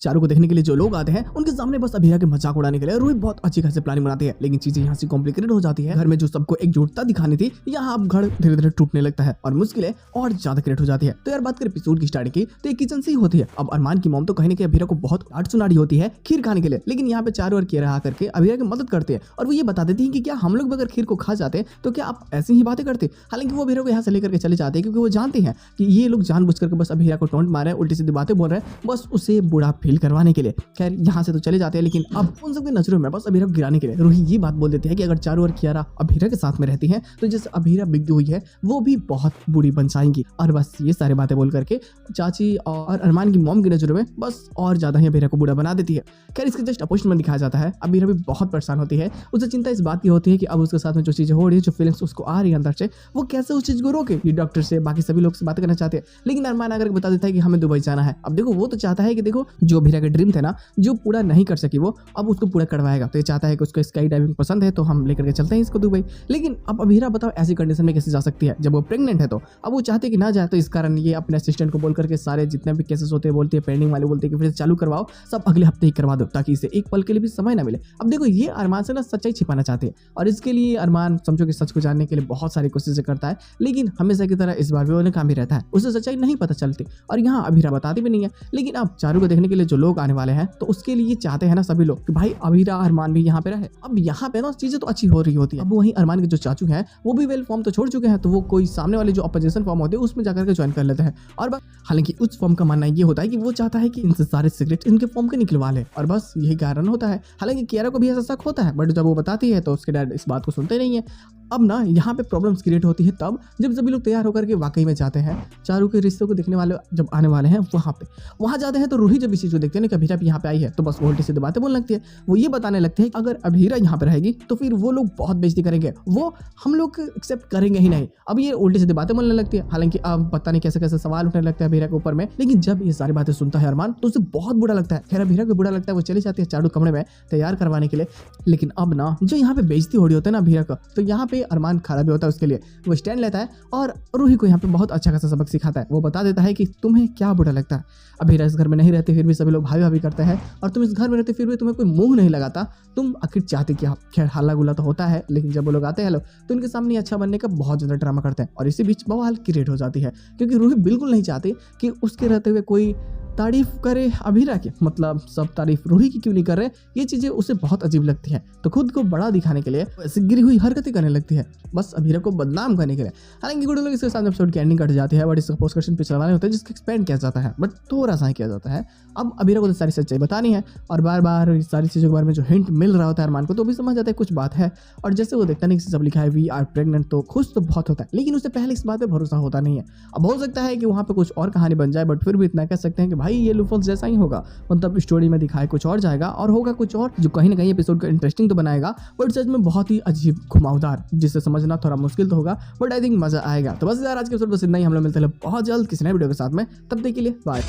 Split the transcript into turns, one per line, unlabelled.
चारू को देखने के लिए जो लोग आते हैं उनके सामने बस अभीरा के मजाक उड़ाने के लिए रोहित बहुत अच्छी खासी प्लानिंग बनाती है, लेकिन चीजें यहाँ से कॉम्प्लिकेटेड हो जाती है। घर में जो सबको एकजुटता दिखानी थी, यहाँ अब घर धीरे धीरे टूटने लगता है और मुश्किलें और ज्यादा क्रिएट हो जाती है। तो यार बात करें एपिसोड की स्टार्टिंग की, तो एक किचन से ही होती है। अब अरमान की मॉम तो कहीं ना कहीं अभीरा को बहुत डांट सुनाड़ी होती है खीर खाने के लिए, लेकिन यहाँ पे चारू और किरा आकर के अभीरा की मदद करते हैं और वो ये बता देती है कि क्या हम लोग भी अगर खीर को खा जाते तो क्या आप ऐसी ही बातें करते। हालांकि वो अभीरा को यहाँ से लेकर के चले जाते हैं क्योंकि वो जानते हैं कि ये लोग जानबूझ करके बस अभीरा को टोंट मार रहे हैं, उल्टी सीधी बातें बोल रहे हैं, बस उसे बुरा फील करवाने के लिए। खैर यहाँ से तो चले जाते हैं, लेकिन अब उन सबकी नजरों में बस अभीरा को गिराने के लिए रूही ये बात बोल देती है कि अगर चारू और कियारा अभीरा के साथ में रहती हैं तो जैसे अभीरा बिगड़ी हुई है वो भी बहुत बुरी बन जाएंगी। और बस ये सारी बातें बोल करके चाची और अरमान की मॉम की नजरों में बस और ज्यादा ही अभीरा को बुरा बना देती है। खैर इसके जस्ट अपोजिट में दिखाया जाता है, अभीरा भी बहुत परेशान होती है। उसे चिंता इस बात की होती है कि अब उसके साथ में जो चीजें हो रही है, जो फीलिंग्स उसको आ रही है अंदर से, वो कैसे उस चीज को रोके। ये डॉक्टर से बाकी सभी लोग से बात करना चाहते हैं, लेकिन अरमान आकर बता देता है कि हमें दुबई जाना है। अब देखो वो तो चाहता है कि देखो जो अभीरा का ड्रीम थे ना, जो पूरा नहीं कर सकी वो अब उसको पूरा करवाएगा। तो ये चाहता है कि उसको स्काई डाइविंग पसंद है तो हम लेकर के चलते हैं इसको दुबई। लेकिन अब अभीरा बताओ ऐसी कंडीशन में कैसे जा सकती है जब वो प्रेग्नेंट है। तो अब वो चाहते कि ना जाए, तो इस कारण ये अपने असिस्टेंट को बोल करके सारे जितने भी केसेस होते हैं बोलती है, पेंडिंग वाले बोलते हैं कि फिर चालू करवाओ, सब अगले हफ्ते ही करवा दो ताकि इसे एक पल के लिए भी समय ना मिले। अब देखो ये अरमान से ना सच्चाई छिपाना चाहते हैं और इसके लिए अरमान समझो कि सच को जानने के लिए बहुत सारी कोशिशें करता है, लेकिन हमेशा की तरह इस बार भी वो काम ही रहता है, उसे सच्चाई नहीं पता चलती और यहाँ अभीरा बताती भी नहीं है। लेकिन अब चारू को देखने के लिए जो लोग आने वाले हैं तो उसके लिए चाहते हैं ना सभी लोग कि भाई अभीरा अरमान भी यहाँ पे रहे। अब यहाँ पे ना चीजें तो अच्छी हो रही होती है। अब वहीं अरमान के जो चाचू हैं वो भी वेल फॉर्म तो छोड़ चुके हैं, तो वो कोई सामने वाले जो अपोजिशन फॉर्म होते हैं उसमें जाकर के ज्वाइन कर लेते हैं। और बस हालांकि उस फॉर्म का मानना ये होता है कि वो चाहता है कि इनसे सारे सिगरेट इनके फॉर्म के निकलवा ले, और बस यही कारण होता है। हालांकि कियारा को भी ऐसा शक होता है, बट जब वो बताती है तो उसके डैड इस बात को सुनते नहीं है। अब ना यहाँ पे प्रॉब्लम्स क्रिएट होती है तब जब सभी लोग तैयार होकर के वाकई में जाते हैं चारू के रिश्तों को देखने वाले जब आने वाले हैं वहाँ जाते हैं। तो रूही जब इस चीज को देखते हैं कि अभीरा भी यहाँ पे आई है तो बस वो उल्टी सीधी बातें बोलने लगती है। वो ये बताने लगते हैं कि अगर अभीरा यहाँ पे रहेगी तो फिर वो लोग बहुत बेइज्जती करेंगे, वो हम लोग एक्सेप्ट करेंगे ही नहीं। अब ये उल्टी सीधी बातें बोलने लगती है। हालांकि अब पता नहीं कैसे कैसे सवाल उठने लगते हैं अभीरा के ऊपर में, लेकिन जब ये सारी बातें सुनता है अरमान तो उसे बहुत बुरा लगता है। खैर अभीरा को बुरा लगता है, वो चली जाती है चारू कमरे में तैयार करवाने के लिए। लेकिन अब ना जो यहाँ पे बेइज्जती हो रही होती है ना अभीरा का, तो यहाँ पे अरमान खड़ा भी होता है उसके लिए। वो स्टैंड लेता है और रूही को यहाँ पे बहुत अच्छा खासा सबक सिखाता है। वो बता देता है कि तुम्हें क्या बुरा लगता है, अभीरा इस घर में नहीं रहती फिर भी सभी लोग भाई भाभी करते हैं, और तुम इस घर में रहते फिर भी तुम्हें कोई मुंह नहीं लगाता, तुम आखिर चाहते क्या। खैर हल्ला गुल्ला तो होता है, लेकिन जब वो लोग आते हैं लोग तो उनके सामने अच्छा बनने का बहुत ज्यादा ड्रामा करते हैं और इसी बीच बवाल क्रिएट हो जाती है क्योंकि रूही बिल्कुल नहीं चाहती कि उसके रहते हुए कोई तारीफ करे अभीरा की। मतलब सब तारीफ रूही की क्यों नहीं कर रहे, ये चीजें उसे बहुत अजीब लगती है। तो खुद को बड़ा दिखाने के लिए ऐसी गिरी हुई हरकतें करने लगती है बस अभीरा को बदनाम करने के लिए। हालांकि कुछ लोग इसके साथ एपिसोड की एंडिंग कट जाती है, बट इसका पोस्ट क्वेश्चन पिछले वाले होते हैं जिसका एक्सपेंड किया जाता है, बट थोड़ा सा किया जाता है। अब अभीरा को तो सारी सच्चाई बतानी है और बार बार इस सारी चीज़ों के बारे में जो हिंट मिल रहा होता है अरमान को, तो भी समझ जाता है कुछ बात है। और जैसे वो देखता नहीं कि सब लिखा है वी आर प्रेग्नेंट, तो खुश तो बहुत होता है, लेकिन उससे पहले इस बात पर भरोसा होता नहीं है। अब हो सकता है कि वहाँ पे कुछ और कहानी बन जाए, बट फिर भी इतना कह सकते हैं कि भाई ये लूफॉल्स जैसा ही होगा। मतलब स्टोरी में दिखाए कुछ और जाएगा और होगा कुछ और, जो कहीं ना कहीं एपिसोड को इंटरेस्टिंग तो बनाएगा, बट सच में बहुत ही अजीब घुमावदार, जिसे समझना थोड़ा मुश्किल तो होगा, बट आई थिंक मजा आएगा। तो बस यार आज के एपिसोड बस इतना ही। हम लोग मिलते हैं बहुत जल्द किसी नए वीडियो के साथ में, तब तक के लिए बाय।